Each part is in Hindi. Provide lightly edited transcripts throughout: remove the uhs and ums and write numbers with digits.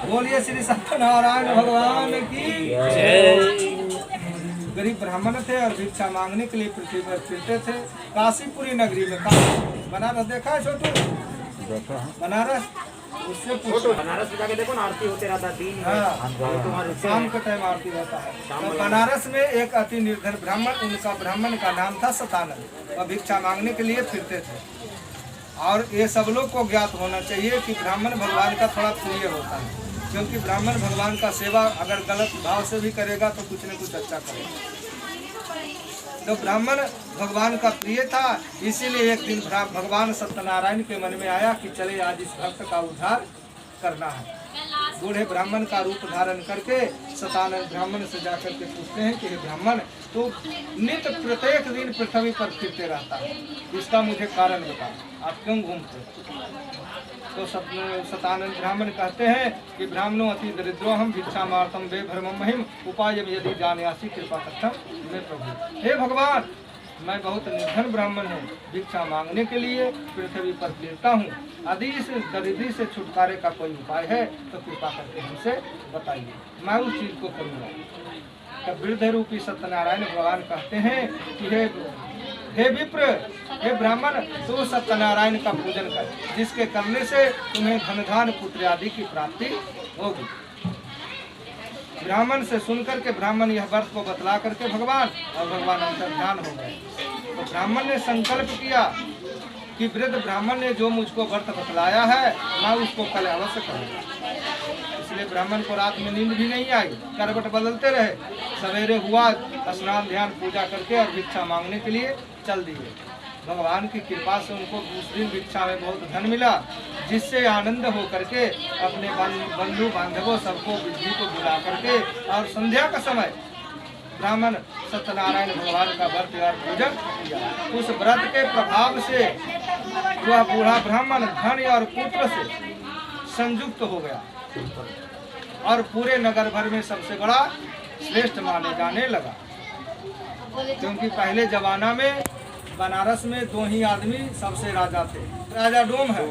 बोलिए श्री सत्यनारायण भगवान की जय। गरीब ब्राह्मण थे और भिक्षा मांगने के लिए पृथ्वी पर फिरते थे। काशीपुरी नगरी में, बनारस देखा है छोटू? बनारस उससे पूछो, बनारस में जाके देखो ना, आरती होते रहता है दिन। हाँ, शाम का टाइम आरती रहता है। तो बनारस में एक अति निर्धन ब्राह्मण, उनका ब्राह्मण का नाम था सतानंद, वह भिक्षा मांगने के लिए फिरते थे। और ये सब लोग को ज्ञात होना चाहिए कि ब्राह्मण भगवान का थोड़ा प्रिय होता है, क्योंकि ब्राह्मण भगवान का सेवा अगर गलत भाव से भी करेगा तो कुछ न कुछ अच्छा करेगा। तो ब्राह्मण भगवान का प्रिय था, इसीलिए एक दिन भगवान सत्यनारायण के मन में आया कि चले आज इस भक्त का उद्धार करना है। बूढ़े ब्राह्मण का रूप धारण करके सतानंद ब्राह्मण से जाकर के पूछते हैं कि हे ब्राह्मण, तो नित्य प्रत्येक दिन पृथ्वी पर फिरते रहता है, इसका मुझे कारण बता, आप क्यों घूमते? तो सतानंद ब्राह्मण कहते हैं कि ब्राह्मणों अति दरिद्रो हम भिक्षा मार्तम वे भ्रमम महिम उपाय यदि जान्यासी कृपा कथम मैं प्रभु। हे भगवान, मैं बहुत निर्धन ब्राह्मण हूँ, भिक्षा मांगने के लिए पृथ्वी पर फिरता हूँ, यदि इस दरिद्री से छुटकारे का कोई उपाय है तो कृपा करके हमसे बताइए, मैं उस चीज को करूँगा। तब वृद्ध रूपी सत्यनारायण भगवान कहते हैं कि हे विप्र, हे ब्राह्मण, तू सत्यनारायण का पूजन कर, जिसके करने से तुम्हें धन धान पुत्र आदि की प्राप्ति होगी। ब्राह्मण से सुनकर के ब्राह्मण यह व्रत को बतला करके भगवान अंतर्ध्यान हो गए। तो ब्राह्मण ने संकल्प किया कि वृद्ध ब्राह्मण ने जो मुझको व्रत बतलाया है मैं उसको कल अवश्य करूँगा। इसलिए ब्राह्मण को रात में नींद भी नहीं आई, करवट बदलते रहे। सवेरे हुआ, स्नान ध्यान पूजा करके और भिक्षा मांगने के लिए चल दिए। भगवान की कृपा से उनको उस दिन भिक्षा में बहुत धन मिला, जिससे आनंद हो करके अपने बंधु बांधवों सबको बुद्धि को बुला करके और संध्या का समय ब्राह्मण सत्यनारायण भगवान का व्रत और पूजन किया। उस व्रत के प्रभाव से वह बूढ़ा ब्राह्मण धन और पुत्र से संयुक्त हो गया और पूरे नगर भर में सबसे बड़ा श्रेष्ठ माने जाने लगा। क्योंकि पहले जमाना में बनारस में दो ही आदमी सबसे राजा थे, राजा डोम है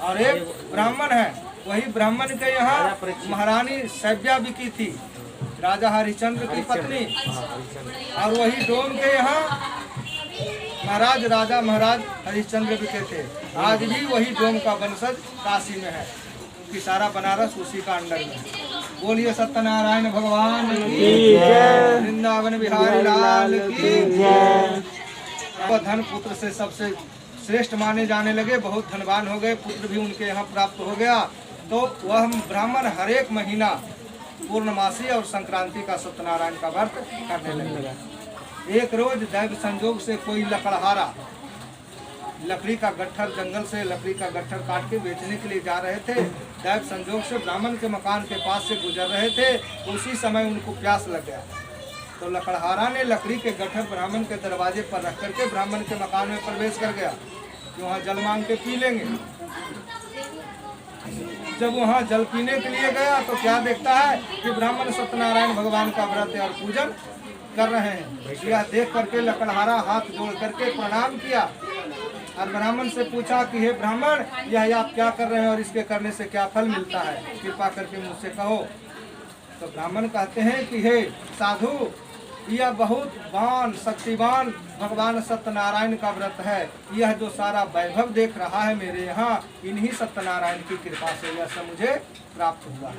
और एक ब्राह्मण है। वही ब्राह्मण के यहाँ महारानी सैव्या बिकी थी, राजा हरिश्चंद्र की पत्नी, और वही डोम के यहाँ महाराज हरिश्चंद्र बिके थे। आज भी वही डोम का वंशज काशी में है, कि सारा बनारस उसी का अंडर में। बोलिए सत्यनारायण भगवान की जय, वृंदावन बिहारी लाल की जय। वह धन पुत्र से सबसे श्रेष्ठ माने जाने लगे, बहुत धनवान हो गए, पुत्र भी उनके यहाँ प्राप्त हो गया। तो वह ब्राह्मण हर एक महीना पूर्णमासी और संक्रांति का सत्यनारायण का व्रत करने लगे। एक रोज दैव संजोग से कोई लकड़हारा लकड़ी का गट्ठर, जंगल से लकड़ी का गट्ठर काट के बेचने के लिए जा रहे थे। दैव संजोग से ब्राह्मण के मकान के पास से गुजर रहे थे, उसी समय उनको प्यास लग गया। तो लकड़हारा ने लकड़ी के गट्ठर ब्राह्मण के दरवाजे पर रख करके ब्राह्मण के मकान में प्रवेश कर गया कि वहाँ जल मांग के पी लेंगे। जब वहाँ जल पीने के लिए गया तो क्या देखता है कि ब्राह्मण सत्यनारायण भगवान का व्रत और पूजन कर रहे हैं। यह देख करके लकड़हारा हाथ जोड़ करके प्रणाम किया और ब्राह्मण से पूछा कि हे ब्राह्मण, यह आप क्या कर रहे हैं और इसके करने से क्या फल मिलता है, कृपा करके मुझसे कहो। तो ब्राह्मण कहते हैं कि हे साधु, यह बहुत शक्तिवान भगवान सत्यनारायण का व्रत है। यह जो सारा वैभव देख रहा है मेरे यहाँ, इन्हीं सत्यनारायण की कृपा से यह सब मुझे प्राप्त हुआ।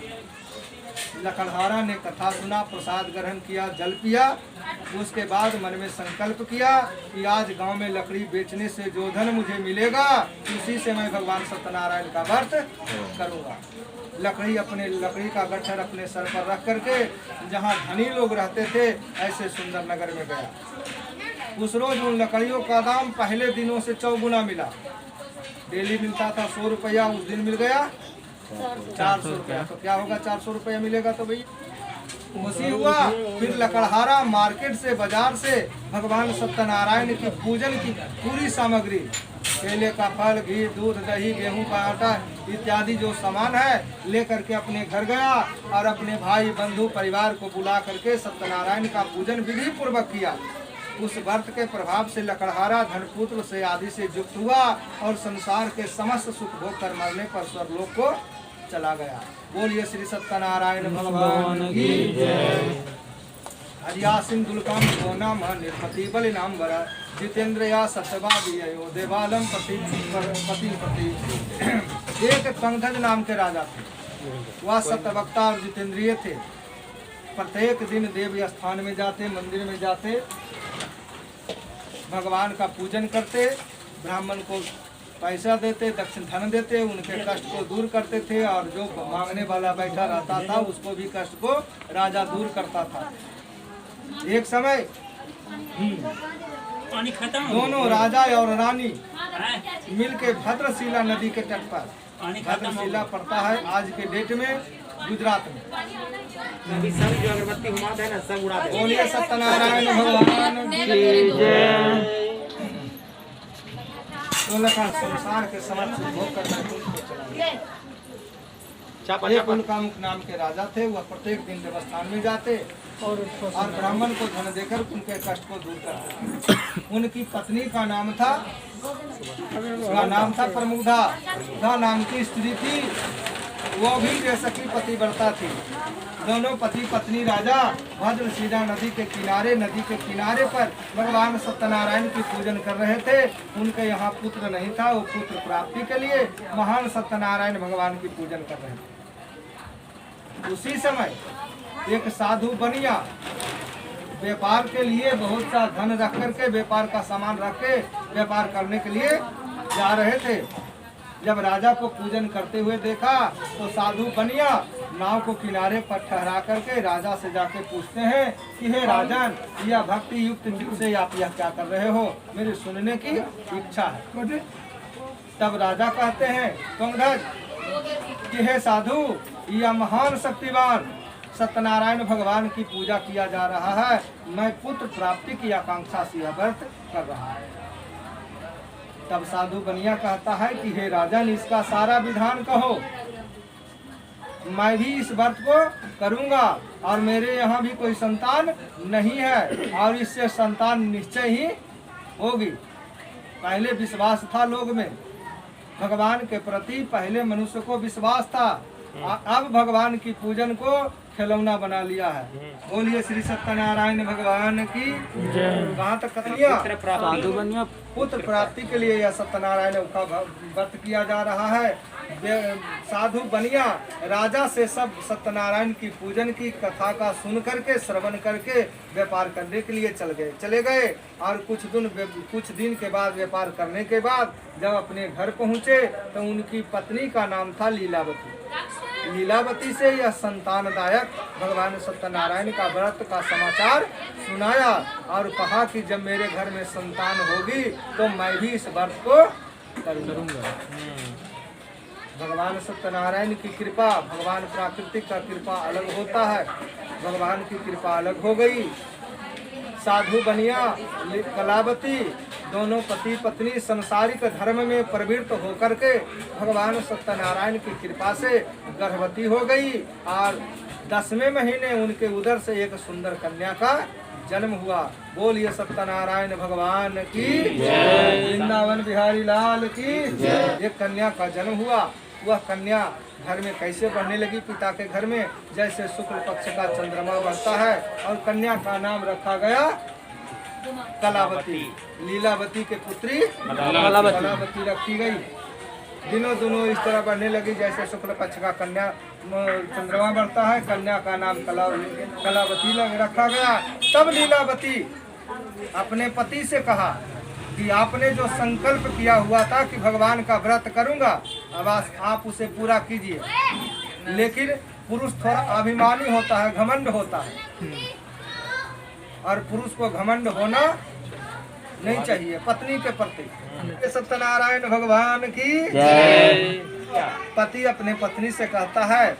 लकड़हारा ने कथा सुना, प्रसाद ग्रहण किया, जल पिया। उसके बाद मन में संकल्प किया कि आज गांव में लकड़ी बेचने से जो धन मुझे मिलेगा, उसी से मैं भगवान सत्यनारायण का व्रत करूँगा। लकड़ी का गट्ठर अपने सर पर रख करके जहाँ धनी लोग रहते थे ऐसे सुंदर नगर में गया। उस रोज उन लकड़ियों का दाम पहले दिनों से 4 गुना मिला। डेली मिलता था 100 रुपया, उस दिन मिल गया 400 रुपया। तो क्या होगा, 400 रुपया मिलेगा तो भाई खुशी हुआ। फिर लकड़हारा मार्केट से, बाजार से भगवान सत्यनारायण की पूजन की पूरी सामग्री, केले का फल, घी, दूध, दही, गेहूं का आटा इत्यादि जो सामान है लेकर के अपने घर गया और अपने भाई बंधु परिवार को बुला करके सत्यनारायण का पूजन विधि पूर्वक किया। उस व्रत के प्रभाव से लकड़हारा धनपुत्र से आदि से युक्त हुआ और संसार के समस्त सुख भोग कर मरने पर स्वर्गलोक को चला गया। बोलिए श्री सत्यनारायण भगवान की जय। हरियासिन दुलकाम को नाम निर्पति बलि नाम वरा जितेंद्र या सत्यवादी अयो देवालम पति पति। एक पंकज नाम के राजा थे, वह सत्यवक्ता और जितेंद्रिय थे। प्रत्येक दिन देव स्थान में जाते, मंदिर में जाते, भगवान का पूजन करते, ब्राह्मण को पैसा देते, दक्षिण धन देते, उनके कष्ट को दूर करते थे और जो मांगने वाला बैठा रहता था उसको भी कष्ट को राजा दूर करता था। एक समय दोनों राजा और रानी मिलके भद्रशिला नदी के तट पर, भद्रशिला पड़ता है आज के डेट में गुजरात में। अभी सब जो अगरबत्ती हुमात है ना सब उड़ा दे। बोलिए सत्यनारायण भगवान की जय। संसार के समक्ष भोग करना। एक उनकामुख नाम के राजा थे, वह प्रत्येक दिन देवस्थान में जाते और ब्राह्मण को धन देकर उनके कष्ट को दूर करते। उनकी पत्नी का नाम था, उसका नाम था प्रमुग्धा। प्रमुग्धा नाम की स्त्री थी, वो भी जैसकी पतिव्रता थी। दोनों पति पत्नी राजा भद्रशिला नदी के किनारे पर भगवान सत्यनारायण की पूजन कर रहे थे। उनके यहाँ पुत्र नहीं था, वो पुत्र प्राप्ति के लिए महान सत्यनारायण भगवान की पूजन कर रहे थे। उसी समय एक साधु बनिया व्यापार के लिए बहुत सा धन रख करके, व्यापार का सामान रख के व्यापार करने के लिए जा रहे थे। जब राजा को पूजन करते हुए देखा तो साधु बनिया नाव को किनारे पर ठहरा करके राजा से जाके पूछते हैं कि हे राजन, यह भक्ति युक्त चित्त से आप यह क्या कर रहे हो, मेरी सुनने की इच्छा है। तब राजा कहते हैं पंकज कि हे साधु, यह महान शक्तिवान सत्यनारायण भगवान की पूजा किया जा रहा है, मैं पुत्र प्राप्ति की आकांक्षा से यह व्रत कर रहा है। तब साधु बनिया कहता है कि हे राजन, इसका सारा विधान कहो, मैं भी इस व्रत को करूंगा और मेरे यहाँ भी कोई संतान नहीं है और इससे संतान निश्चय ही होगी। पहले विश्वास था लोग में भगवान के प्रति, पहले मनुष्य को विश्वास था, अब भगवान की पूजन को खिलौना बना लिया है। बोलिए श्री सत्यनारायण भगवान की जय। कहाँ तक कथनिया पुत्र प्राप्ति के लिए यह सत्यनारायण का व्रत किया जा रहा है। साधु बनिया राजा से सब सत्यनारायण की पूजन की कथा का सुन करके, श्रवण करके व्यापार करने के लिए चले गए और कुछ दिन के बाद व्यापार करने के बाद जब अपने घर पहुँचे तो उनकी पत्नी का नाम था लीलावती। लीलावती से यह संतानदायक भगवान सत्यनारायण का व्रत का समाचार सुनाया और कहा कि जब मेरे घर में संतान होगी तो मैं भी इस व्रत को करूंगा। भगवान सत्यनारायण की कृपा, भगवान प्राकृतिक का कृपा अलग होता है, भगवान की कृपा अलग हो गई। साधु बनिया कलावती दोनों पति पत्नी संसारिक धर्म में प्रवृत्त होकर के भगवान सत्यनारायण की कृपा से गर्भवती हो गई और 10वें महीने उनके उदर से एक सुंदर कन्या का जन्म हुआ। बोलिए सत्यनारायण भगवान की जय। वृंदावन बिहारी लाल की जय। एक कन्या का जन्म हुआ। वह कन्या घर में कैसे बढ़ने लगी, पिता के घर में जैसे शुक्ल पक्ष का चंद्रमा बढ़ता है, और कन्या का नाम रखा गया कलावती। लीलावती के पुत्री कलावती रखी गई। दिनों दिनों इस तरह बढ़ने लगी जैसे शुक्ल पक्ष का कन्या चंद्रमा बढ़ता है, कन्या का नाम कलावती रखा गया। तब लीलावती अपने पति से कहा कि आपने जो संकल्प किया हुआ था कि भगवान का व्रत करूंगा, अब आप उसे पूरा कीजिए। लेकिन पुरुष थोड़ा अभिमानी होता है, घमंड होता है, और पुरुष को घमंड होना नहीं चाहिए पत्नी के प्रति। सत्यनारायण भगवान की जय। पति अपने पत्नी से कहता है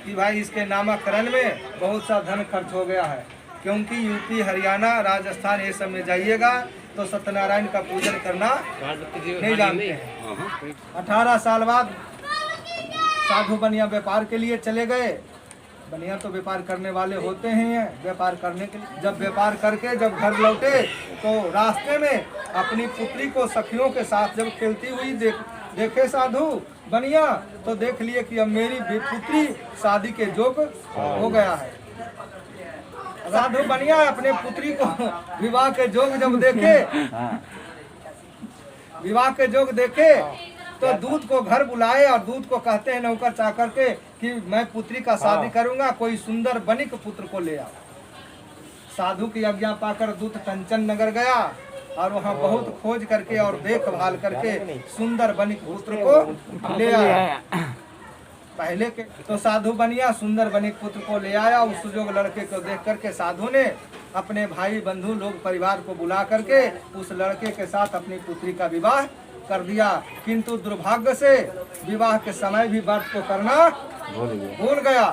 कि भाई इसके नामकरण में बहुत सा धन खर्च हो गया है, क्योंकि यूपी हरियाणा राजस्थान ये सब में जाइएगा तो सत्यनारायण का पूजन करना नहीं जानते हैं। 18 साल बाद साधु बनिया व्यापार के लिए चले गए। बनिया तो व्यापार करने वाले होते हैं, व्यापार करने के लिए जब व्यापार करके जब घर लौटे तो रास्ते में अपनी पुत्री को सखियों के साथ जब खेलती हुई देखे साधु बनिया तो देख लिए कि अब मेरी पुत्री शादी के जोग हो गया है। साधु बनिया अपने पुत्री को विवाह के जोग जब देखे, विवाह के जोग देखे तो दूत को घर बुलाए और दूत को कहते हैं नौकर चाकर के कि मैं पुत्री का शादी करूंगा, कोई सुंदर बनिक पुत्र को ले आओ। साधु की आज्ञा पाकर दूत कंचन नगर गया और वहाँ बहुत खोज करके और देखभाल करके सुंदर बनिक पुत्र को ले आया। पहले के तो साधु बनिया सुंदर बनिक पुत्र को ले आया। उस सुजोग लड़के को देख करके साधु ने अपने भाई बंधु लोग परिवार को बुला करके उस लड़के के साथ अपनी पुत्री का विवाह कर दिया। किंतु दुर्भाग्य से विवाह के समय भी व्रत को करना भूल गया।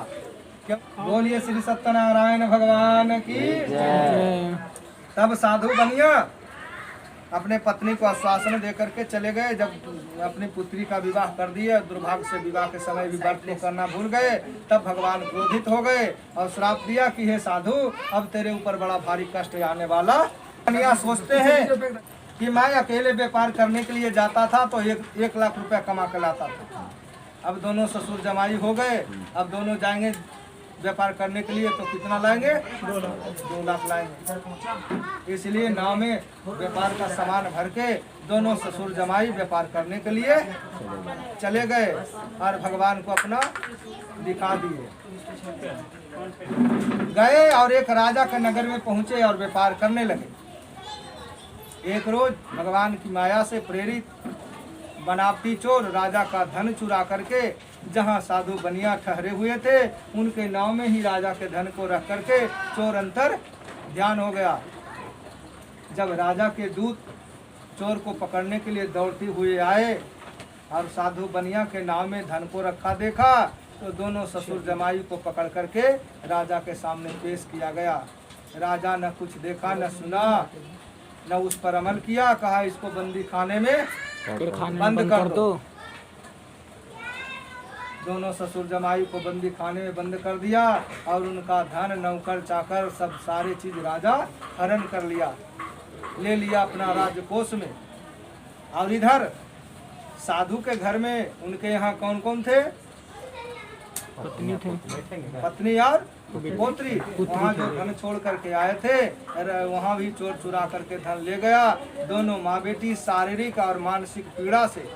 बोलिए श्री सत्यनारायण भगवान की जय। तब साधु बनिया अपने पत्नी को आश्वासन दे करके चले गए। जब अपनी पुत्री का विवाह कर दिए, दुर्भाग्य से विवाह के समय भी व्रत को करना भूल गए, तब भगवान क्रोधित हो गए और श्राप दिया कि हे साधु, अब तेरे ऊपर बड़ा भारी कष्ट आने वाला। बनिया सोचते हैं कि मैं अकेले व्यापार करने के लिए जाता था तो 1 लाख रुपया कमा के लाता था। अब दोनों ससुर जमाई हो गए, अब दोनों जाएंगे व्यापार करने के लिए तो कितना लाएंगे? 2 लाख लाएंगे। इसलिए नाव में व्यापार का सामान भर के दोनों ससुर जमाई व्यापार करने के लिए चले गए और भगवान को अपना दिखा दिए। गए और एक राजा के नगर में पहुंचे और व्यापार करने लगे। एक रोज भगवान की माया से प्रेरित बनावटी चोर राजा का धन चुरा करके जहां साधु बनिया ठहरे हुए थे उनके नाव में ही राजा के धन को रख करके चोर अंतर ध्यान हो गया। जब राजा के दूत चोर को पकड़ने के लिए दौड़ते हुए आए और साधु बनिया के नाव में धन को रखा देखा तो दोनों ससुर जमाई को पकड़ करके राजा के सामने पेश किया गया। राजा न कुछ देखा न सुना न उस पर अमल किया। कहा इसको बंदी खाने में बंद कर दो। दोनों ससुर जमाई को बंदी खाने में बंद कर दिया और उनका धन नौकर चाकर सब सारे चीज राजा हरण कर लिया, ले लिया अपना राजकोष में। और इधर साधु के घर में उनके यहाँ कौन कौन थे? पत्नी और पोत्री। वहाँ जो धन छोड़ करके आए थे वहाँ भी चोर चुरा करके धन ले गया। दोनों माँ बेटी शारीरिक और मानसिक पीड़ा से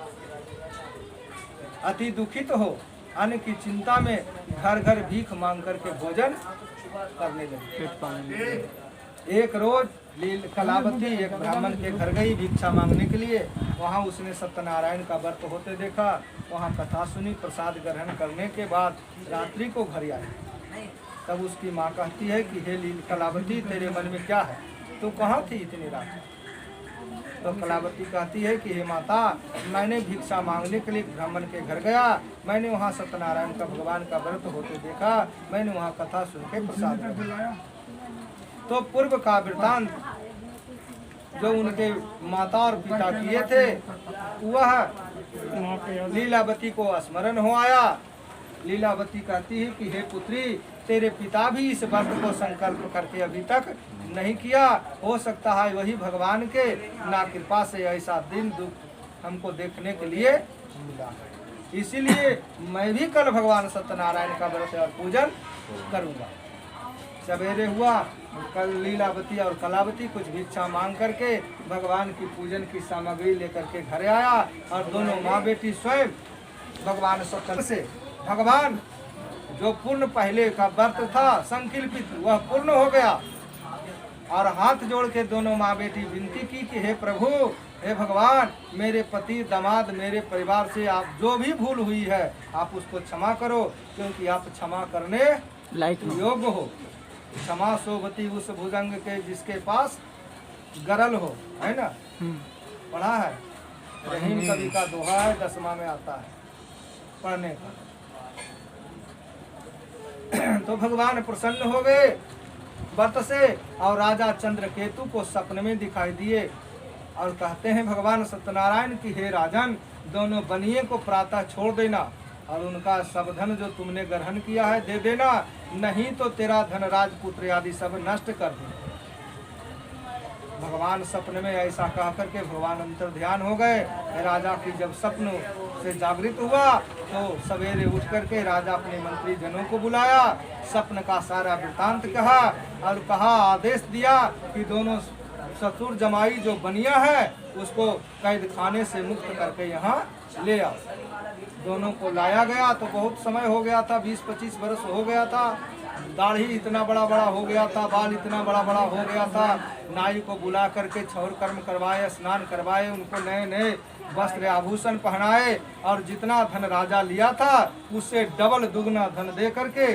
अति दुखित हो अन्न की चिंता में घर घर भीख मांग करके भोजन करने लगे। एक रोज कलावती एक ब्राह्मण के घर गई भिक्षा मांगने के लिए। वहाँ उसने सत्यनारायण का व्रत होते देखा। वहाँ कथा सुनी, प्रसाद ग्रहण करने के बाद रात्रि को घर आई। तब उसकी माँ कहती है कि हे कलावती, तेरे मन में क्या है? तू कहाँ थी इतनी रात? तो कलावती कहती है कि हे माता, मैंने भिक्षा मांगने के लिए ब्राह्मण के घर गया। मैंने वहाँ सत्यनारायण का भगवान का व्रत होते देखा। मैंने वहाँ कथा सुन के प्रसाद लाया। तो पूर्व का वृतांत जो उनके माता और पिता किए थे वह लीलावती को स्मरण हो आया। लीलावती कहती है कि हे पुत्री, तेरे पिता भी इस व्रत को संकल्प करके अभी तक नहीं किया। हो सकता है वही भगवान के ना कृपा से ऐसा दिन दुख हमको देखने के लिए मिला। इसीलिए मैं भी कल भगवान सत्यनारायण का व्रत और पूजन करूंगा। सवेरे हुआ, कल लीलावती और कलावती कुछ भिक्षा मांग करके भगवान की पूजन की सामग्री लेकर के घर आया और दोनों माँ बेटी स्वयं भगवान सत्य से भगवान जो पूर्ण पहले का व्रत था संकल्पित वह पूर्ण हो गया और हाथ जोड़ के दोनों माँ बेटी विनती की कि हे प्रभु, हे भगवान, मेरे पति दामाद मेरे परिवार से आप जो भी भूल हुई है आप उसको क्षमा करो, क्योंकि आप क्षमा करने योग्य हो। क्षमा सोभती उस भुजंग के जिसके पास गरल हो, है ना? पढ़ा है, रहीम कवि का दोहा है, 10वां में आता है पढ़ने का। तो भगवान प्रसन्न हो गए व्रत से और राजा चंद्रकेतु को सपने में दिखाई दिए और कहते हैं भगवान सत्यनारायण की हे राजन, दोनों बनिए को प्रातः छोड़ देना और उनका सब धन जो तुमने ग्रहण किया है दे देना, नहीं तो तेरा धन राजपुत्र आदि सब नष्ट कर देना। भगवान सपने में ऐसा कह करके भगवान अंतर ध्यान हो गए। राजा की जब स्वप्न से जागृत हुआ तो सवेरे उठ करके राजा अपने मंत्री जनों को बुलाया, स्वप्न का सारा वृतांत कहा और कहा, आदेश दिया कि दोनों ससुर जमाई जो बनिया है उसको कैद खाने से मुक्त करके यहाँ ले आओ। दोनों को लाया गया तो बहुत समय हो गया था, 20-25 वर्ष हो गया था। दाढ़ी इतना बड़ा बड़ा हो गया था, बाल इतना बड़ा बड़ा हो गया था। नाई को बुला करके क्षौर कर्म करवाए, स्नान करवाए, उनको नए नए वस्त्र आभूषण पहनाए और जितना धन राजा लिया था उससे डबल दुगना धन दे करके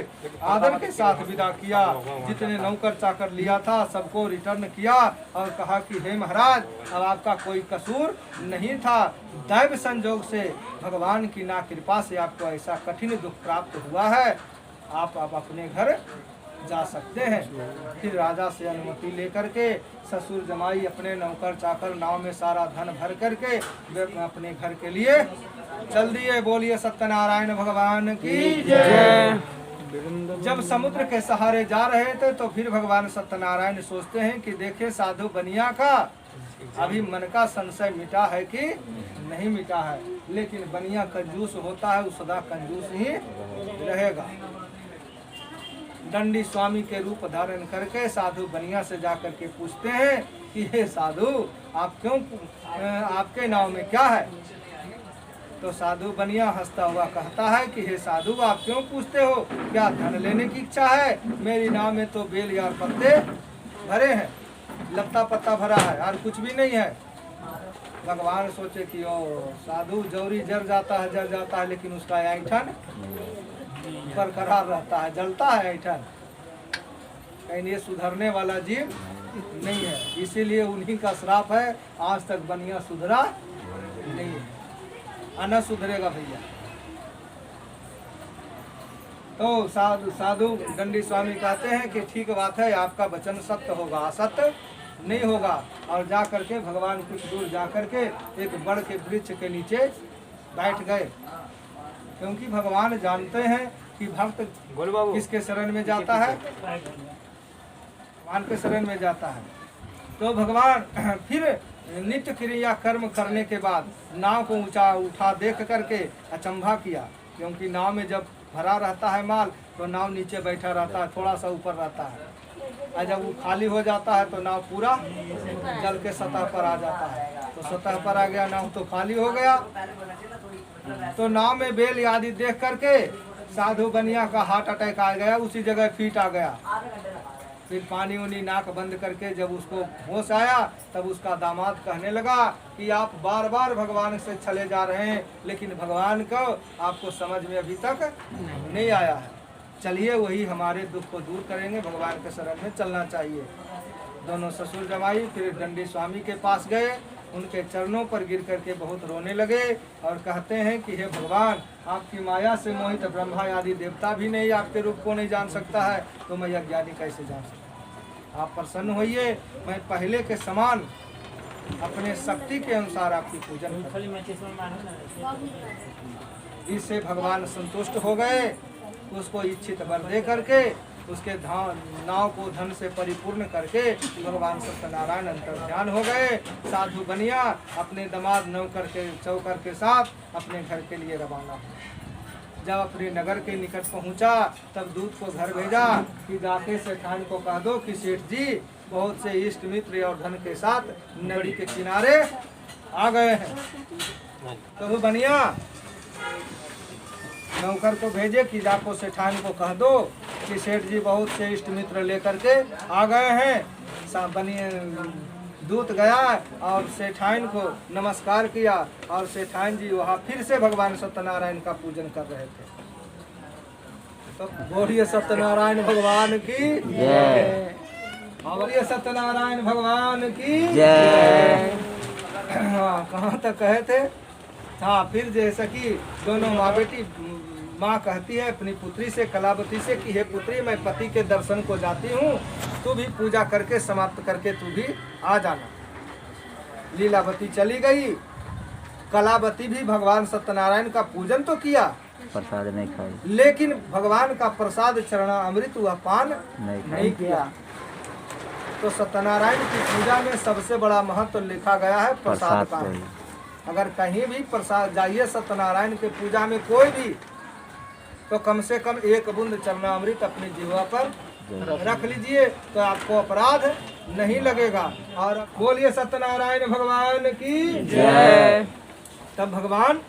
आदर के साथ विदा किया। जितने नौकर चाकर लिया था सबको रिटर्न किया और कहा कि हे महाराज, अब आपका कोई कसूर नहीं था, दैव संजोग से भगवान की ना कृपा से आपको ऐसा कठिन दुख प्राप्त हुआ है, आप अपने घर जा सकते हैं। फिर राजा से अनुमति लेकर के ससुर जमाई अपने नौकर चाकर नाव में सारा धन भर करके वे अपने घर के लिए चल दिए। बोलिए सत्यनारायण भगवान की जय। जब समुद्र के सहारे जा रहे थे तो फिर भगवान सत्यनारायण सोचते हैं कि देखे साधु बनिया का अभी मन का संशय मिटा है कि नहीं मिटा है, लेकिन बनिया कंजूस होता है, वो सदा कंजूस ही रहेगा। दंडी स्वामी के रूप धारण करके साधु बनिया से जाकर के पूछते हैं कि हे साधु, आप क्यों, आपके नाव में क्या है? तो साधु बनिया हंसता हुआ कहता है कि हे साधु, आप क्यों पूछते हो? क्या धन लेने की इच्छा है? मेरी नाव में तो बेल यार पत्ते भरे हैं, लत्ता पत्ता भरा है और कुछ भी नहीं है। भगवान सोचे कि ओ साधु जौरी जर जाता है लेकिन उसका ऐंठन बरकरार रहता है, जलता है ऐंठन, कहीं ये सुधरने वाला जीव नहीं है। इसीलिए उन्हीं का श्राप है, आज तक बनिया सुधरा नहीं है, न सुधरेगा भैया। तो साधु दंडी स्वामी कहते हैं कि ठीक बात है, आपका वचन सत्य होगा, असत्य नहीं होगा। और जा करके भगवान कुछ दूर जा करके एक बड़ के वृक्ष के नीचे बैठ गए, क्योंकि भगवान जानते हैं कि भक्त किसके शरण में जाता है, भगवान के शरण में जाता है। तो भगवान फिर नित्य क्रिया कर्म करने के बाद नाव को ऊंचा उठा देख करके अचंभा किया, क्योंकि नाव में जब भरा रहता है माल तो नाव नीचे बैठा रहता है, थोड़ा सा ऊपर रहता है, और जब वो खाली हो जाता है तो नाव पूरा जल के सतह पर आ जाता है। तो सतह पर आ गया, नाव तो खाली हो गया। तो नाव में बेल आदि देख करके साधु बनिया का हार्ट अटैक आ गया, उसी जगह फीट आ गया। फिर पानी उनी नाक बंद करके जब उसको होश आया तब उसका दामाद कहने लगा कि आप बार बार भगवान से चले जा रहे हैं, लेकिन भगवान को आपको समझ में अभी तक नहीं आया है। चलिए वही हमारे दुख को दूर करेंगे, भगवान के शरण में चलना चाहिए। दोनों ससुर जमाई फिर दंडी स्वामी के पास गए, उनके चरणों पर गिर करके बहुत रोने लगे और कहते हैं कि हे भगवान, आपकी माया से मोहित ब्रह्मा आदि देवता भी नहीं आपके रूप को नहीं जान सकता है, तो मैं अज्ञानी कैसे जान सकता? आप प्रसन्न होइए, मैं पहले के समान अपने शक्ति के अनुसार आपकी पूजन करूं। इससे भगवान संतुष्ट हो गए, उसको इच्छित वर दे करके उसके नाव को धन से परिपूर्ण करके भगवान सत्यनारायण अंतर ध्यान हो गए। साधु बनिया अपने दामाद नौकर के चौकर के साथ अपने घर के लिए रवाना हुआ। जब अपने नगर के निकट पहुंचा तब दूत को घर भेजा कि जाके सेठान को कह दो कि सेठ जी बहुत से इष्ट मित्र और धन के साथ नदी के किनारे आ गए हैं। तो वो बनिया नौकर को भेजे कि जाको सेठान को कह दो कि सेठ जी बहुत से इष्ट मित्र लेकर के आ गए हैं। बनिया दूत गया और सेठान को नमस्कार किया और सेठान जी वहाँ फिर से भगवान सत्यनारायण का पूजन कर रहे थे। तो बोलिए सत्यनारायण भगवान की जय, बोलिए सत्यनारायण भगवान की जय। हाँ, कहाँ तक कहे थे? हाँ, फिर जैसा कि दोनों माँ बेटी, माँ कहती है अपनी पुत्री से, कलावती से कि हे पुत्री, मैं पति के दर्शन को जाती हूँ, तू भी पूजा करके समाप्त करके तू भी आ जाना। लीलावती चली गई। कलावती भी भगवान सत्यनारायण का पूजन तो किया, प्रसाद नहीं खाई, लेकिन भगवान का प्रसाद चरणा अमृत वह पान नहीं किया। तो सत्यनारायण की पूजा में सबसे बड़ा महत्व लिखा गया है प्रसाद का। अगर कहीं भी प्रसाद जाइए सत्यनारायण के पूजा में कोई भी, तो कम से कम एक बूंद चरणामृत अपनी जीवा पर रख लीजिए, तो आपको अपराध नहीं लगेगा। और बोलिए सत्यनारायण भगवान की जय। तब भगवान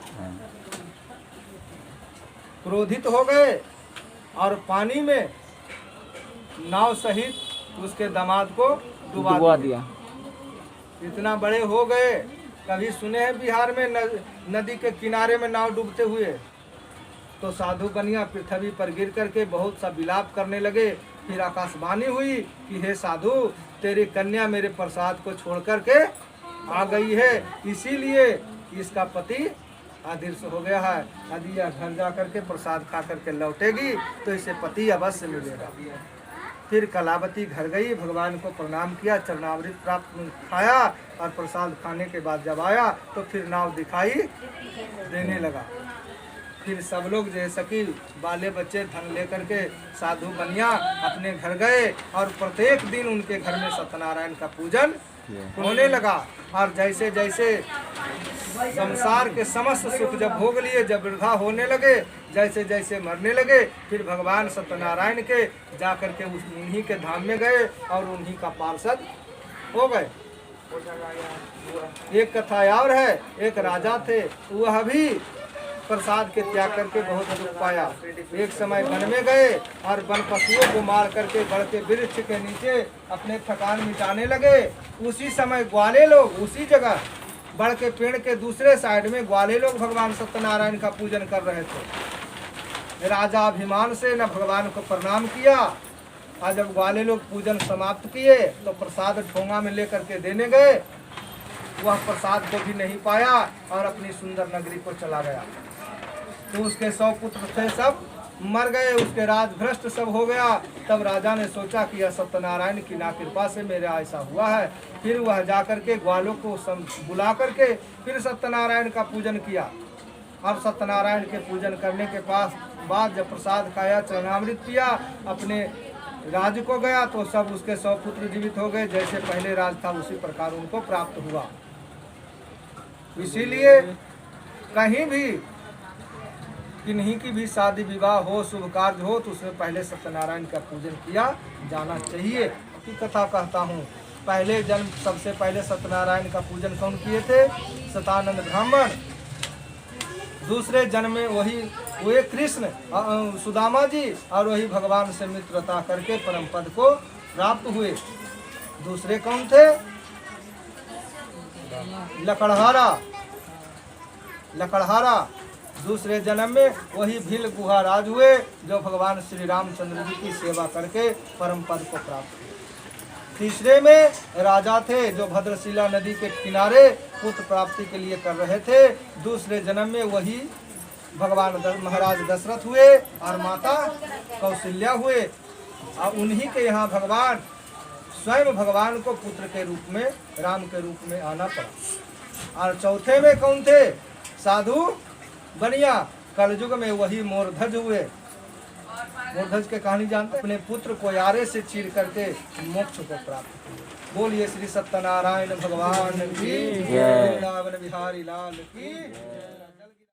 क्रोधित हो गए और पानी में नाव सहित उसके दामाद को डुबा दिया। इतना बड़े हो गए, कभी सुने हैं बिहार में नदी के किनारे में नाव डूबते हुए? तो साधु बनिया पृथ्वी पर गिर करके बहुत सा विलाप करने लगे। फिर आकाशवाणी हुई कि हे साधु, तेरी कन्या मेरे प्रसाद को छोड़ करके आ गई है, इसीलिए इसका पति अदृश्य हो गया है। यदि यह घर जा करके प्रसाद खा करके लौटेगी तो इसे पति अवश्य मिलेगा। फिर कलावती घर गई, भगवान को प्रणाम किया, चरणामृत प्राप्त खाया और प्रसाद खाने के बाद जब आया तो फिर नाव दिखाई देने लगा। फिर सब लोग जैसे कि बाले बच्चे धन लेकर के साधु बनिया अपने घर गए और प्रत्येक दिन उनके घर में सत्यनारायण का पूजन होने लगा। और जैसे जैसे संसार के समस्त सुख जब भोग लिए, जब वृद्धा होने लगे, जैसे जैसे मरने लगे, फिर भगवान सत्यनारायण के जाकर के उन्हीं के धाम में गए और उन्हीं का पार्षद हो गए। एक कथा और है, एक राजा थे, वह भी प्रसाद के त्याग करके बहुत दुख पाया। एक समय वन में गए और वन पशुओं को मार करके बड़ के वृक्ष के नीचे अपने थकान मिटाने लगे। उसी समय ग्वाले लोग उसी जगह बड़ के पेड़ के दूसरे साइड में ग्वाले लोग भगवान सत्यनारायण का पूजन कर रहे थे। राजा अभिमान से न भगवान को प्रणाम किया, और जब ग्वाले लोग पूजन समाप्त किए तो प्रसाद ठोंगा में लेकर के देने गए। वह प्रसाद को भी नहीं पाया और अपनी सुंदर नगरी को चला गया। तो उसके 100 पुत्र थे, सब मर गए, उसके राज भ्रष्ट सब हो गया। तब राजा ने सोचा कि यह सत्यनारायण की ना कृपा से मेरा ऐसा हुआ है। फिर वह जाकर के ग्वालों को बुला करके फिर सत्यनारायण का पूजन किया। और सत्यनारायण के पूजन करने के बाद जब प्रसाद खाया, चरणामृत पिया, अपने राज्य को गया तो सब उसके 100 पुत्र जीवित हो गए। जैसे पहले राज था उसी प्रकार उनको प्राप्त हुआ। इसीलिए कहीं भी किन्हीं की भी शादी विवाह हो, शुभ कार्य हो, तो उसमें पहले सत्यनारायण का पूजन किया जाना चाहिए। की कथा कहता हूँ, पहले जन्म सबसे पहले सत्यनारायण का पूजन कौन किए थे? सतानंद ब्राह्मण। दूसरे जन्म में वही हुए कृष्ण सुदामा जी, और वही भगवान से मित्रता करके परम पद को प्राप्त हुए। दूसरे कौन थे? लकड़हारा। दूसरे जन्म में वही भील गुहा राज हुए, जो भगवान श्री रामचंद्र जी की सेवा करके परम पद को प्राप्त हुए। तीसरे में राजा थे, जो भद्रशिला नदी के किनारे पुत्र प्राप्ति के लिए कर रहे थे। दूसरे जन्म में वही भगवान महाराज दशरथ हुए और माता कौशल्या हुए। और उन्हीं के यहाँ भगवान स्वयं भगवान को पुत्र के रूप में, राम के रूप में आना पड़ा। और चौथे में कौन थे? साधु बनिया। कलयुग में वही मोरध्वज हुए। मोरध्वज के कहानी जानते? अपने पुत्र को यारे से चीर करके मोक्ष को प्राप्त किया। बोलिए श्री सत्यनारायण भगवान की, वृंदावन बिहारी लाल की।